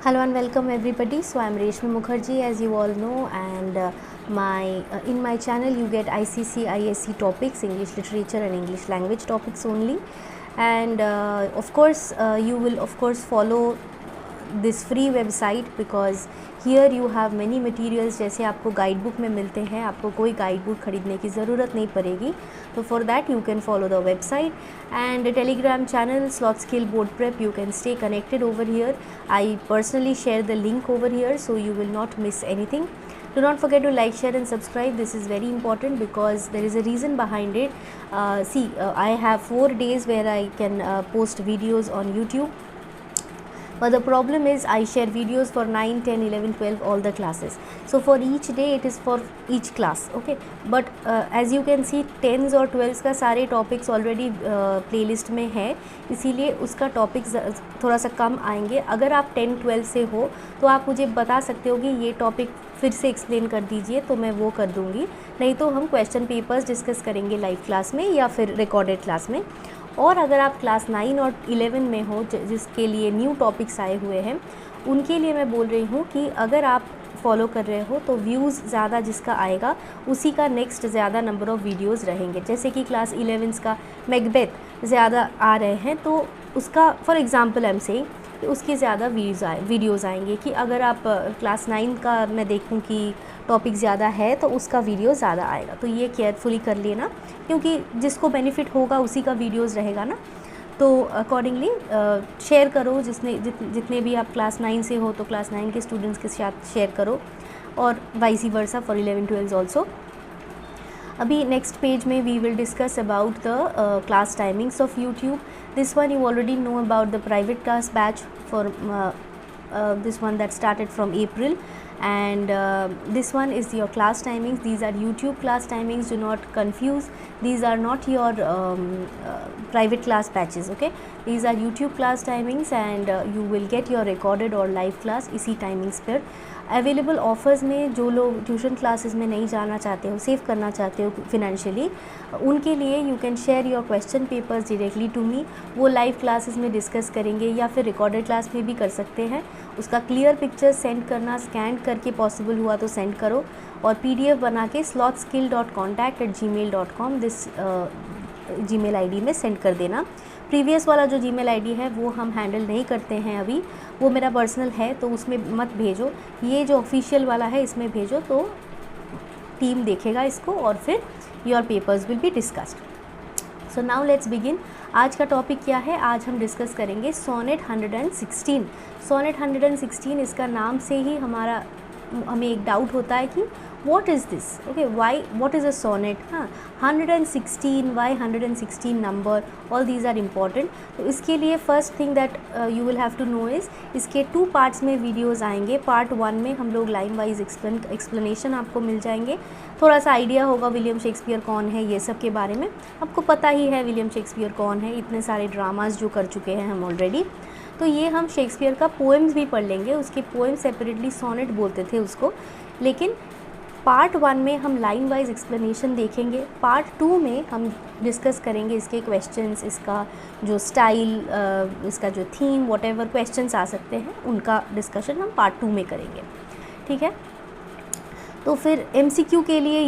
Hello and welcome everybody. So I'm Reshmi Mukherjee, as you all know, and in my channel you get ICC, ISC topics, English literature and English language topics only, and of course you will follow this free website because here you have many materials. जैसे आपको guide book में मिलते हैं, आपको कोई guide book खरीदने की ज़रूरत नहीं पड़ेगी. तो for that you can follow the website and the Telegram channel Slothskill Board Prep. You can stay connected over here. I personally share the link over here so you will not miss anything. Do not forget to like, share and subscribe. This is very important because there is a reason behind it. I have 4 days where I can post videos on YouTube. But the problem is I share videos for 9, 10, 11, 12 all the classes. So for each day it is for each class, okay. But as you can see 10s और 12s का सारे topics already playlist में है, इसीलिए उसका topics थोड़ा सा कम आएंगे. अगर आप 10, 12 से हो तो आप मुझे बता सकते हो कि ये topic फिर से एक्सप्लेन कर दीजिए, तो मैं वो कर दूँगी. नहीं तो हम क्वेश्चन पेपर्स डिस्कस करेंगे लाइव क्लास में या फिर रिकॉर्डेड क्लास में. और अगर आप क्लास 9 और 11 में हो जिसके लिए न्यू टॉपिक्स आए हुए हैं, उनके लिए मैं बोल रही हूँ कि अगर आप फॉलो कर रहे हो तो व्यूज़ ज़्यादा जिसका आएगा उसी का नेक्स्ट ज़्यादा नंबर ऑफ़ वीडियोज़ रहेंगे. जैसे कि क्लास 11 का मैकबेथ ज़्यादा आ रहे हैं तो उसका for example I am saying कि उसके ज़्यादा वीडियोज़ आएंगे. कि अगर आप क्लास 9 का मैं देखूँ कि टॉपिक ज़्यादा है तो उसका वीडियो ज़्यादा आएगा. तो ये केयरफुली कर लेना क्योंकि जिसको बेनिफिट होगा उसी का वीडियोज़ रहेगा ना. तो अकॉर्डिंगली शेयर करो. जितने भी आप क्लास 9 से हो तो क्लास 9 के स्टूडेंट्स के साथ शेयर करो और वाइस वर्सा फॉर 11, 12 ऑल्सो. अभी नेक्स्ट पेज में we will discuss about the class timings of YouTube. This one you already know about the private class batch for this one that started from April, and this one is your class timings. These are YouTube class timings. Do not confuse. These are not your private class batches, okay. These are YouTube class timings and you will get your recorded or live class इसी timings पर. Available offers में जो लोग tuition classes में नहीं जाना चाहते हो, सेव करना चाहते हो फिनेंशियली, उनके लिए you can share your question papers directly to me. वो लाइव क्लासेस में डिस्कस करेंगे या फिर रिकॉर्डेड क्लास में भी कर सकते हैं. उसका क्लियर पिक्चर सेंड करना, स्कैन करके पॉसिबल हुआ तो सेंड करो और PDF बना के slothskill.contact@gmail.com दिस जीमेल आईडी में सेंड कर देना. प्रीवियस वाला जो जीमेल आईडी है वो हम हैंडल नहीं करते हैं अभी, वो मेरा पर्सनल है तो उसमें मत भेजो. ये जो ऑफिशियल वाला है इसमें भेजो तो टीम देखेगा इसको और फिर your papers will be discussed. So now let's begin. आज का टॉपिक क्या है? आज हम डिस्कस करेंगे सोनेट 116. सोनेट 116 इसका नाम से ही हमें एक डाउट होता है कि what is this, okay, why, what is a sonnet? 116, why 116 number, all these are important. तो इसके लिए first thing that you will have to know is इसके 2 parts में videos आएंगे. पार्ट 1 में हम लोग लाइन वाइज एक्सप्लेनेशन आपको मिल जाएंगे. थोड़ा सा आइडिया होगा विलियम शेक्सपियर कौन है, ये सब के बारे में आपको पता ही है. विलियम शेक्सपियर कौन है, इतने सारे ड्रामाज जो कर चुके हैं हम ऑलरेडी. तो ये हम शेक्सपियर का पोएम्स भी पढ़ लेंगे. उसके पोएम सेपरेटली सोनेट बोलते थे उसको. लेकिन पार्ट 1 में हम लाइन वाइज एक्सप्लेनेशन देखेंगे. पार्ट 2 में हम डिस्कस करेंगे इसके क्वेश्चंस, इसका जो स्टाइल, इसका जो थीम, व्हाटएवर क्वेश्चंस आ सकते हैं उनका डिस्कशन हम पार्ट 2 में करेंगे. ठीक है. तो फिर MCQ के लिए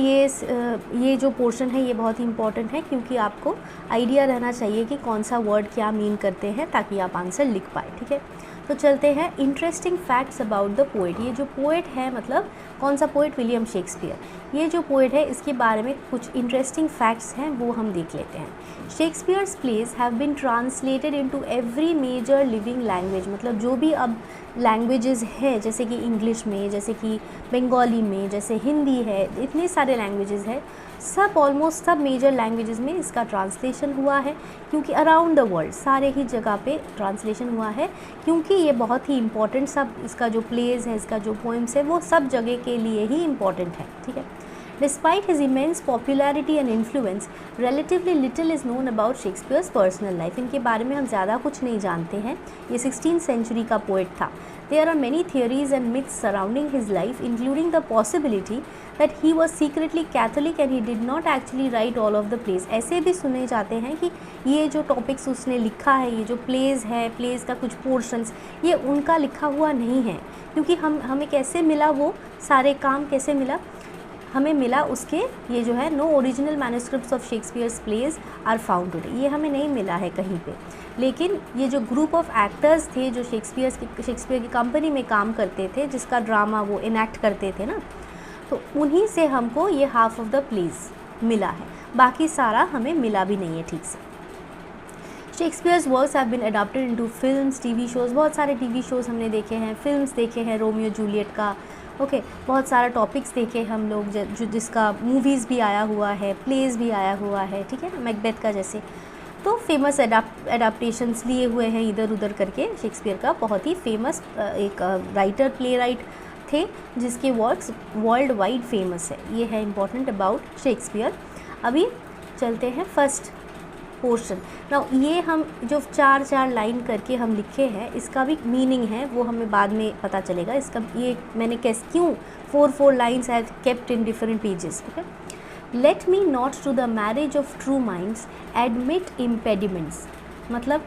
ये जो पोर्शन है ये बहुत ही इंपॉर्टेंट है क्योंकि आपको आइडिया रहना चाहिए कि कौन सा वर्ड क्या मीन करते हैं ताकि आप आंसर लिख पाए. ठीक है. तो चलते हैं interesting facts about the poet. ये जो पोएट है मतलब कौन सा पोएट? William Shakespeare. ये जो पोएट है इसके बारे में कुछ इंटरेस्टिंग फैक्ट्स हैं वो हम देख लेते हैं. Shakespeare's plays have been translated into every major living language. मतलब जो भी अब लैंग्वेजेस हैं जैसे कि इंग्लिश में, जैसे कि बंगाली में, जैसे हिंदी है, इतने सारे लैंग्वेजेस हैं, सब ऑलमोस्ट सब मेजर लैंग्वेजेस में इसका ट्रांसलेशन हुआ है. क्योंकि अराउंड द वर्ल्ड सारे ही जगह पे ट्रांसलेशन हुआ है क्योंकि ये बहुत ही इंपॉर्टेंट, सब इसका जो प्लेज है, इसका जो पोएम्स है वो सब जगह के लिए ही इम्पॉर्टेंट है. ठीक है. Despite his immense popularity and influence, relatively little is known about Shakespeare's personal life. इनके बारे में हम ज़्यादा कुछ नहीं जानते हैं. ये 16th century का पोएट था. There are many theories and myths surrounding his life, including the possibility that he was secretly Catholic and he did not actually write all of the plays. ऐसे भी सुने जाते हैं कि ये जो टॉपिक्स उसने लिखा है, ये जो प्लेज़ है, प्लेज़ का कुछ पोर्शंस, ये उनका लिखा हुआ नहीं है. क्योंकि हमें कैसे मिला, वो सारे काम कैसे मिला, हमें मिला उसके, ये जो है no original manuscripts of Shakespeare's plays are found today, ये हमें नहीं मिला है कहीं पे. लेकिन ये जो ग्रुप ऑफ एक्टर्स थे जो शेक्सपियर की कंपनी में काम करते थे, जिसका ड्रामा वो इनैक्ट करते थे ना, तो उन्हीं से हमको ये हाफ ऑफ द प्लेज मिला है. बाकी सारा हमें मिला भी नहीं है ठीक से. Shakespeare's works have been adopted into films, TV shows, बहुत सारे टीवी शोज़ हमने देखे हैं, फिल्म्स देखे हैं, रोमियो जूलियट का, ओके, बहुत सारा टॉपिक्स देखे हम लोग, जो जिसका मूवीज़ भी आया हुआ है, प्लेज़ भी आया हुआ है, ठीक है ना, मैकबेथ का जैसे. तो फेमस एडाप्टेशंस लिए हुए हैं इधर उधर करके. शेक्सपियर का बहुत ही फेमस एक राइटर, प्ले राइट थे जिसके वर्क्स वर्ल्ड वाइड फेमस है. ये है इम्पॉर्टेंट अबाउट शेक्सपियर. अभी चलते हैं फर्स्ट पोर्शन. नाउ ये हम जो चार लाइन करके हम लिखे हैं, इसका भी मीनिंग है, वो हमें बाद में पता चलेगा. इसका ये मैंने क्यों 4 lines have kept in different pages. Okay, let me not to the marriage of true minds admit impediments. मतलब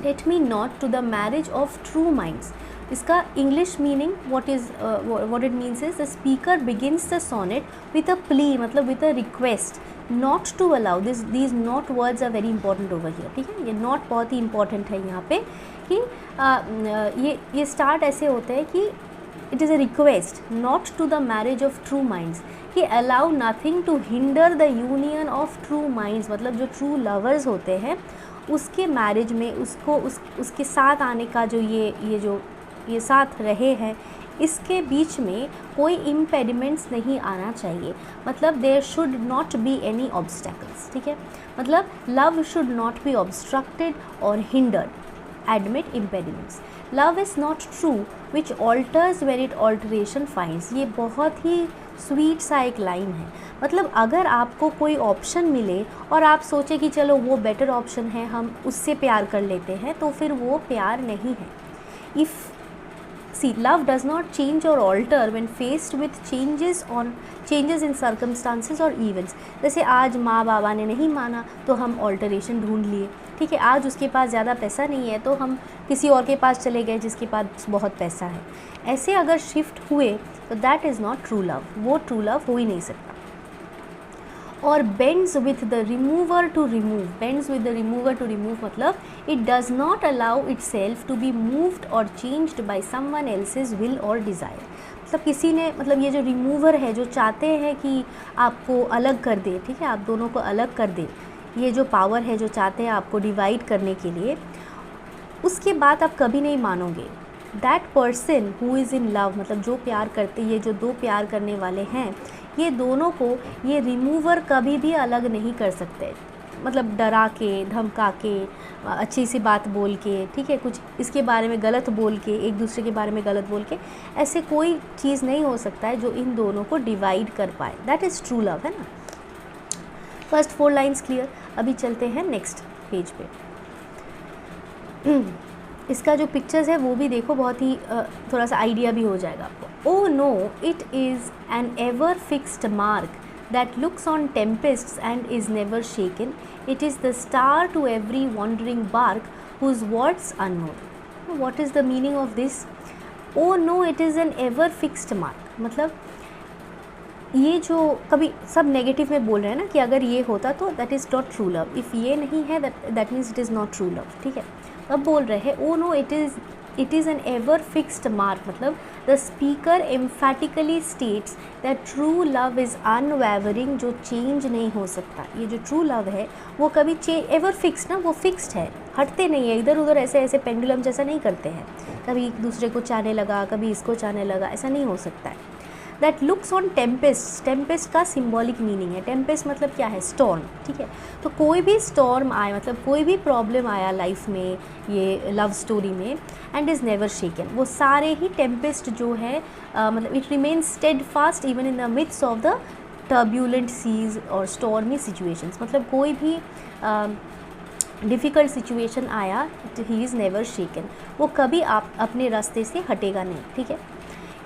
let me not to the marriage of true minds, इसका English meaning what it means is the speaker begins the sonnet with a plea, मतलब with a request not to allow this. These not words are very important over here. ठीक है, ये not बहुत ही important है यहाँ पे कि ये स्टार्ट ऐसे होता है कि it is a request not to the marriage of true minds, कि allow nothing to hinder the union of true minds. मतलब जो ट्रू लवर्स होते हैं उसके मैरिज में उसको उसके साथ आने का जो ये साथ रहे हैं, इसके बीच में कोई इम्पेडिमेंट्स नहीं आना चाहिए. मतलब there should not be any obstacles. ठीक है, मतलब love should not be obstructed or hindered. Admit impediments. Love is not true which alters when it alteration finds. ये बहुत ही स्वीट सा एक लाइन है. मतलब अगर आपको कोई ऑप्शन मिले और आप सोचे कि चलो वो बेटर ऑप्शन है, हम उससे प्यार कर लेते हैं, तो फिर वो प्यार नहीं है. If See, love does not change or alter when faced with changes in circumstances or events. जैसे आज माँ बाबा ने नहीं माना तो हम ऑल्टरेशन ढूंढ लिए. ठीक है, आज उसके पास ज़्यादा पैसा नहीं है तो हम किसी और के पास चले गए जिसके पास बहुत पैसा है. ऐसे अगर शिफ्ट हुए तो that is not true love. वो ट्रू लव हो ही नहीं सकता. और bends with the remover to remove. Bends with the remover to remove मतलब it does not allow itself to be moved or changed by someone else's will or desire. मतलब किसी ने, मतलब ये जो रिमूवर है जो चाहते हैं कि आपको अलग कर दे, ठीक है, आप दोनों को अलग कर दे, ये जो पावर है जो चाहते हैं आपको डिवाइड करने के लिए, उसके बाद आप कभी नहीं मानोगे. That person who is in love, मतलब जो प्यार करते, ये जो दो प्यार करने वाले हैं, ये दोनों को ये रिमूवर कभी भी अलग नहीं कर सकते. मतलब डरा के, धमका के, अच्छी सी बात बोल के, ठीक है, कुछ इसके बारे में गलत बोल के, एक दूसरे के बारे में गलत बोल के, ऐसे कोई चीज़ नहीं हो सकता है जो इन दोनों को डिवाइड कर पाए. दैट इज़ ट्रू लव, है ना. First 4 lines clear. अभी चलते हैं नेक्स्ट पेज पे. इसका जो पिक्चर्स है वो भी देखो, बहुत ही थोड़ा सा आइडिया भी हो जाएगा आपको. Oh no, it is an ever fixed mark that looks on tempests and is never shaken. It is the star to every wandering bark whose words unknown. What is the meaning of this? Oh no, it is an ever fixed mark. मतलब ये जो कभी सब negative में बोल रहे हैं ना कि अगर ये होता तो that is not true love. If ये नहीं है that means it is not true love. ठीक है, अब बोल रहे हैं oh no, it is an ever fixed mark. मतलब the speaker emphatically states that true love is unwavering, जो चेंज नहीं हो सकता. ये जो ट्रू लव है वो कभी एवर फिक्स्ड ना, वो फिक्स्ड है, हटते नहीं है इधर उधर, ऐसे पेंडुलम जैसा नहीं करते हैं, कभी एक दूसरे को चाहने लगा, कभी इसको चाहने लगा, ऐसा नहीं हो सकता है. That looks on Tempest. Tempest का सिंबॉलिक मीनिंग है, टेम्पेस्ट मतलब क्या है, स्टॉर्म, ठीक है। तो कोई भी स्टॉर्म आए, मतलब कोई भी प्रॉब्लम आया लाइफ में ये लव स्टोरी में, एंड इज़ नेवर शेकन, वो सारे ही टेम्पेस्ट जो है मतलब it remains steadfast even in the midst of the turbulent seas और स्टॉर्मी सिचुएशंस। मतलब कोई भी डिफ़िकल्ट सिचुएशन आया, ही इज़ नेवर शेकन, वो कभी आप अपने रास्ते से हटेगा नहीं, ठीक है।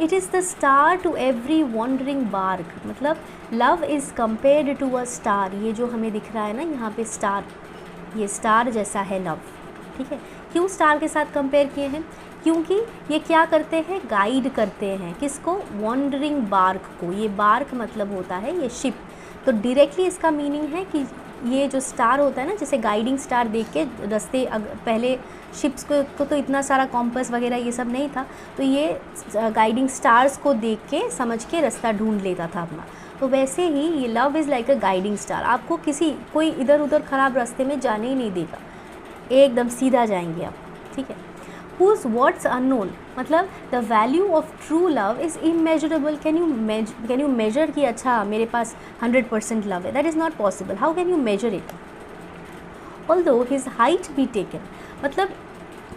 It is the star to every wandering bark, मतलब love is compared to a star. ये जो हमें दिख रहा है ना यहाँ पे स्टार, ये स्टार जैसा है लव, ठीक है। क्यों स्टार के साथ कंपेयर किए हैं, क्योंकि ये क्या करते हैं, गाइड करते हैं किसको, वॉन्डरिंग बार्क को। ये बार्क मतलब होता है ये शिप, तो डायरेक्टली इसका मीनिंग है कि ये जो स्टार होता है ना, जैसे गाइडिंग स्टार देख के रास्ते, पहले शिप्स को तो इतना सारा कॉम्पस वगैरह ये सब नहीं था, तो ये गाइडिंग स्टार्स को देख के समझ के रास्ता ढूंढ लेता था अपना। तो वैसे ही ये love is like a guiding star, आपको कोई इधर उधर ख़राब रास्ते में जाने ही नहीं देगा, एकदम सीधा जाएंगे आप, ठीक है। Whose what's unknown, मतलब the value of true love is immeasurable. Can you measure कि अच्छा मेरे पास 100% love है, that is not possible. How can you measure it? Although his height be taken, मतलब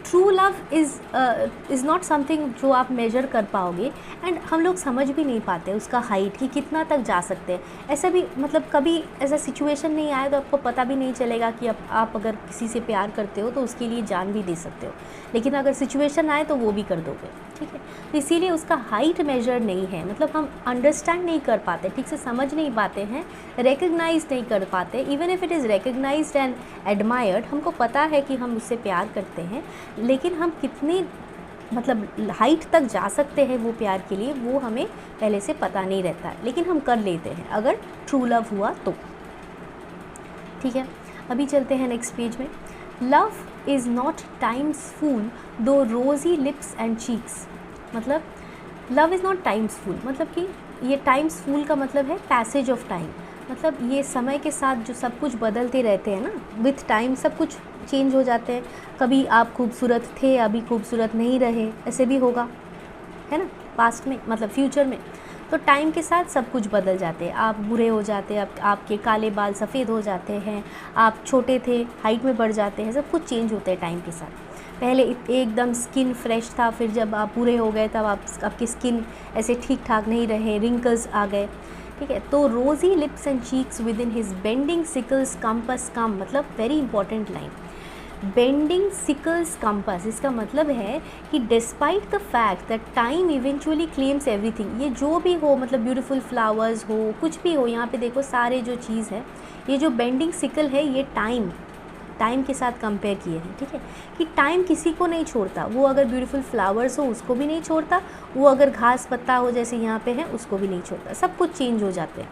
true love is not something जो आप major कर पाओगे, and हम लोग समझ भी नहीं पाते उसका हाइट कि कितना तक जा सकते हैं। ऐसा भी मतलब कभी ऐसा सिचुएशन नहीं आया तो आपको पता भी नहीं चलेगा कि आप अगर किसी से प्यार करते हो तो उसके लिए जान भी दे सकते हो, लेकिन अगर सिचुएशन आए तो वो भी कर दोगे, ठीक है। तो इसीलिए उसका हाइट मेजर नहीं है, मतलब हम अंडरस्टैंड नहीं कर पाते, ठीक से समझ नहीं पाते हैं, रिकग्नाइज नहीं कर पाते। Even if it is recognised and admired, हमको पता है कि हम उससे प्यार करते हैं, लेकिन हम कितनी मतलब हाइट तक जा सकते हैं वो प्यार के लिए, वो हमें पहले से पता नहीं रहता है, लेकिन हम कर लेते हैं अगर ट्रू लव हुआ तो, ठीक है। अभी चलते हैं नेक्स्ट पेज में। लव इज़ नॉट टाइम्स फूल दो रोज़ी लिप्स एंड चीक्स, मतलब लव इज़ नॉट टाइम्स फूल, मतलब कि ये टाइम्स फूल का मतलब है पैसेज ऑफ टाइम, मतलब ये समय के साथ जो सब कुछ बदलते रहते हैं ना, विथ टाइम सब कुछ चेंज हो जाते हैं। कभी आप खूबसूरत थे, अभी खूबसूरत नहीं रहे, ऐसे भी होगा, है ना, पास्ट में मतलब फ्यूचर में। तो टाइम के साथ सब कुछ बदल जाते हैं, आप बुरे हो जाते हैं, आपके काले बाल सफ़ेद हो जाते हैं, आप छोटे थे हाइट में बढ़ जाते हैं, सब कुछ चेंज होता है टाइम के साथ। पहले एकदम स्किन फ्रेश था, फिर जब आप बुरे हो गए तब आपकी स्किन ऐसे ठीक ठाक नहीं रहे, रिंकल्स आ गए, ठीक है। तो rosy lips and cheeks within his bending sickle's compass come, मतलब very important line, bending sickle's compass, इसका मतलब है कि despite the fact that time eventually claims everything, ये जो भी हो, मतलब ब्यूटीफुल फ्लावर्स हो, कुछ भी हो, यहाँ पे देखो सारे जो चीज़ है, ये जो बेंडिंग सिकल है ये टाइम के साथ कंपेयर किए हैं, ठीक है, कि टाइम किसी को नहीं छोड़ता, वो अगर ब्यूटीफुल फ्लावर्स हो उसको भी नहीं छोड़ता, वो अगर घास पत्ता हो जैसे यहाँ पे है उसको भी नहीं छोड़ता, सब कुछ चेंज हो जाते हैं,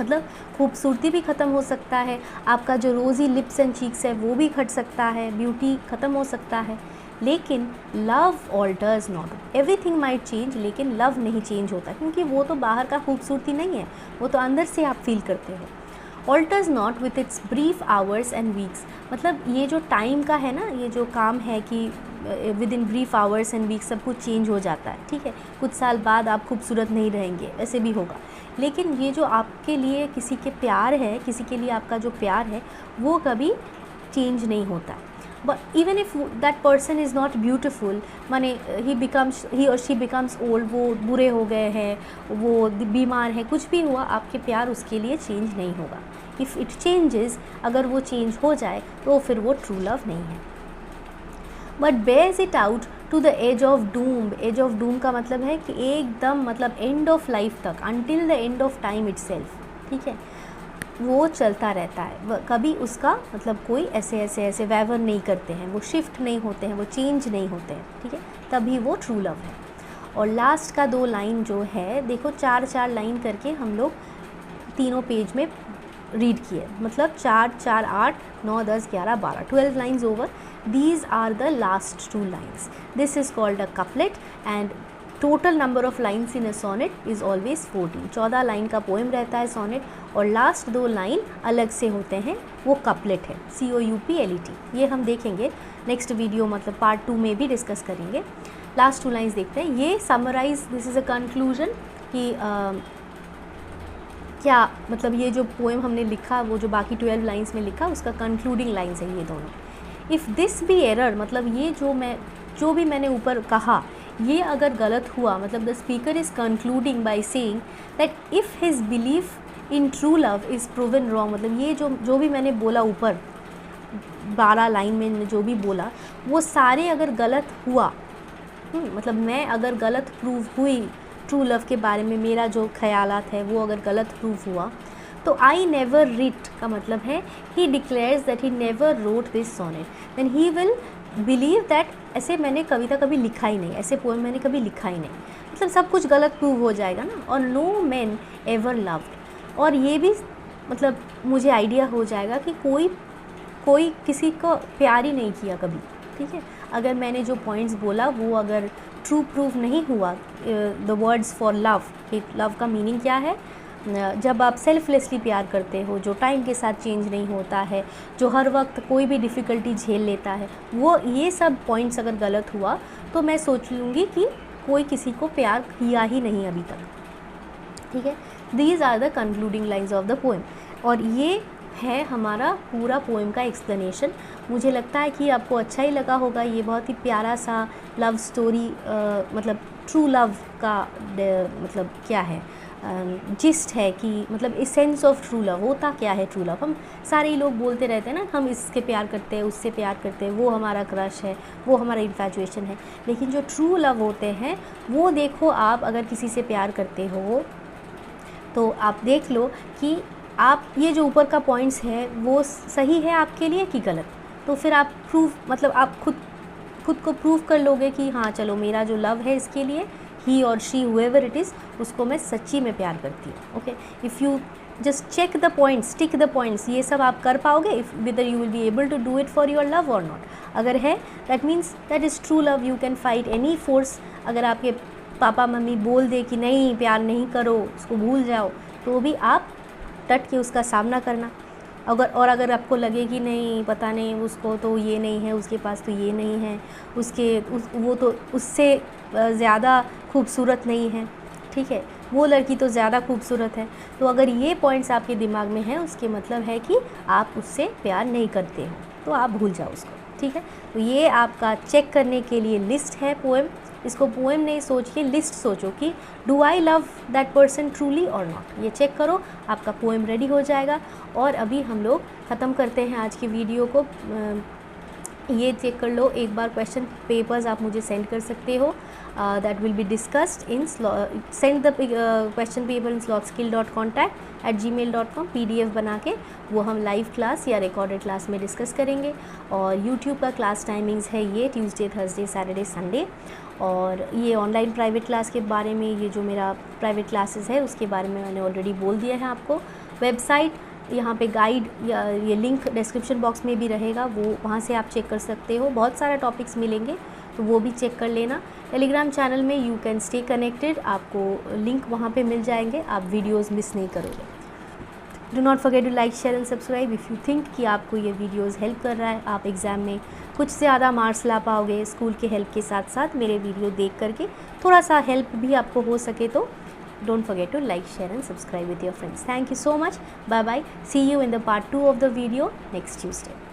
मतलब खूबसूरती भी ख़त्म हो सकता है, आपका जो रोज़ी लिप्स एंड चीक्स है वो भी घट सकता है, ब्यूटी ख़त्म हो सकता है, लेकिन love alters not, everything might change, लेकिन लव नहीं चेंज होता, क्योंकि वो तो बाहर का खूबसूरती नहीं है, वो तो अंदर से आप फील करते हो। Alters not with its brief hours and weeks, मतलब ये जो टाइम का है ना, ये जो काम है कि with in brief hours and weeks सब कुछ चेंज हो जाता है, ठीक है, कुछ साल बाद आप खूबसूरत नहीं रहेंगे, ऐसे भी होगा, लेकिन ये जो आपके लिए किसी के प्यार है, किसी के लिए आपका जो प्यार है वो कभी चेंज नहीं होता। But even if that person is not beautiful, माने ही और शी बिकम्स ओल्ड, वो बुरे हो गए हैं, वो बीमार है, कुछ भी हुआ, आपके प्यार उसके लिए चेंज नहीं होगा। इफ़ इट चेंजेस, अगर वो चेंज हो जाए तो फिर वो ट्रू लव नहीं है। But bears it out to the edge of doom, edge of doom का मतलब है कि एकदम मतलब एंड ऑफ लाइफ तक, until the end of time itself, ठीक है, वो चलता रहता है, कभी उसका मतलब कोई ऐसे वैवर नहीं करते हैं, वो शिफ्ट नहीं होते हैं, वो चेंज नहीं होते हैं, ठीक है, तभी वो ट्रू लव है। और लास्ट का 2 लाइन जो है, देखो 4 लाइन करके हम लोग तीनों पेज में रीड किए, मतलब 4, 4, 8, 9, 10, 11, 12, 12 lines over. These are the last 2 lines. This is called a couplet and total number of lines in a sonnet is always 14. 14 line का पोएम रहता है सोनेट, और लास्ट 2 लाइन अलग से होते हैं, वो कपलेट है, COUPLET। ये हम देखेंगे नेक्स्ट वीडियो, मतलब पार्ट 2 में भी डिस्कस करेंगे। लास्ट 2 लाइन्स देखते हैं, ये summarise, this is a conclusion कि क्या मतलब ये जो पोएम हमने लिखा, वो जो बाकी 12 लाइंस में लिखा, उसका कंक्लूडिंग लाइंस है ये दोनों। इफ़ दिस बी एरर, मतलब ये जो भी मैंने ऊपर कहा, ये अगर गलत हुआ, मतलब the speaker is concluding by saying that if his belief in true love is proven wrong, मतलब ये जो भी मैंने बोला ऊपर 12 लाइन में जो भी बोला, वो सारे अगर गलत हुआ, मतलब मैं अगर गलत प्रूव हुई ट्रू लव के बारे में, मेरा जो ख्यालात है वो अगर गलत प्रूव हुआ, तो आई नेवर रिट का मतलब है he declares that he never wrote this sonnet, then he will believe that ऐसे मैंने कविता कभी लिखा ही नहीं, ऐसे पोएम मैंने कभी लिखा ही नहीं, मतलब सब कुछ गलत प्रूव हो जाएगा ना। और नो मैन एवर लव्ड, और ये भी मतलब मुझे आइडिया हो जाएगा कि कोई किसी को प्यार ही नहीं किया कभी, ठीक है। अगर मैंने जो पॉइंट्स बोला वो अगर ट्रू प्रूफ नहीं हुआ, द वर्ड्स फॉर लव, कि लव का मीनिंग क्या है, जब आप सेल्फलेसली प्यार करते हो, जो टाइम के साथ चेंज नहीं होता है, जो हर वक्त कोई भी डिफ़िकल्टी झेल लेता है, वो ये सब पॉइंट्स अगर गलत हुआ तो मैं सोच लूँगी कि कोई किसी को प्यार किया ही नहीं अभी तक, ठीक है। These are the concluding lines of the poem, और ये है हमारा पूरा पोएम का एक्सप्लेनेशन। मुझे लगता है कि आपको अच्छा ही लगा होगा। ये बहुत ही प्यारा सा लव स्टोरी, मतलब ट्रू लव का मतलब क्या है, जिस्ट है कि मतलब एसेंस ऑफ ट्रू लव होता क्या है। ट्रू लव हम सारे लोग बोलते रहते हैं ना, हम इससे प्यार करते हैं, उससे प्यार करते हैं, वो हमारा क्रश है, वो हमारा इन्फैचुएशन है, लेकिन जो ट्रू लव होते हैं वो देखो, आप अगर किसी से प्यार करते हो तो आप देख लो कि आप ये जो ऊपर का पॉइंट्स है वो सही है आपके लिए कि गलत, तो फिर आप प्रूफ मतलब आप खुद को प्रूव कर लोगे कि हाँ चलो मेरा जो लव है इसके लिए, ही और शी हुएवर इट इज़, उसको मैं सच्ची में प्यार करती हूँ। Okay, if you just check the points, tick the points, ये सब आप कर पाओगे, if whether you will be able to do it for your love और नॉट। अगर है that means that is true love, you can fight any force. अगर आपके पापा मम्मी बोल दे कि नहीं प्यार नहीं करो, उसको भूल जाओ, तो भी आप डट के उसका सामना करना। अगर आपको लगे कि नहीं पता नहीं उसको तो ये नहीं है, उसके पास तो ये नहीं है, वो तो उससे ज़्यादा खूबसूरत नहीं है, ठीक है, वो लड़की तो ज़्यादा खूबसूरत है, तो अगर ये पॉइंट्स आपके दिमाग में हैं उसके मतलब है कि आप उससे प्यार नहीं करते हो, तो आप भूल जाओ उसको, ठीक है। तो ये आपका चेक करने के लिए लिस्ट है पोएम। इसको पोएम नहीं सोच के लिस्ट सोचो कि do I love that person truly और नॉट, ये चेक करो, आपका पोएम रेडी हो जाएगा। और अभी हम लोग ख़त्म करते हैं आज की वीडियो को। ये चेक कर लो एक बार, क्वेश्चन पेपर्स आप मुझे सेंड कर सकते हो, that will be discussed in send the question paper in slotskill.contact@gmail.com। PDF बना के वो हम लाइव क्लास या रिकॉर्डेड क्लास में डिस्कस करेंगे। और यूट्यूब का क्लास टाइमिंग्स है ये ट्यूसडे, थर्सडे, सैटरडे, संडे। और ये ऑनलाइन प्राइवेट क्लास के बारे में, ये जो मेरा प्राइवेट क्लासेस है उसके बारे में मैंने ऑलरेडी बोल दिया है आपको। वेबसाइट यहाँ पे गाइड या ये लिंक डिस्क्रिप्शन बॉक्स में भी रहेगा, वो वहाँ से आप चेक कर सकते हो, बहुत सारे टॉपिक्स मिलेंगे तो वो भी चेक कर लेना। टेलीग्राम चैनल में यू कैन स्टे कनेक्टेड, आपको लिंक वहाँ पे मिल जाएंगे, आप वीडियोस मिस नहीं करोगे। Do not forget to like, share and subscribe if you think कि आपको ये वीडियोस हेल्प कर रहा है, आप एग्ज़ाम में कुछ ज़्यादा मार्क्स ला पाओगे स्कूल के हेल्प के साथ साथ मेरे वीडियो देख करके, थोड़ा सा हेल्प भी आपको हो सके तो don't forget to like, share and subscribe with your friends. Thank you so much. Bye bye. See you in the part 2 of the video next Tuesday.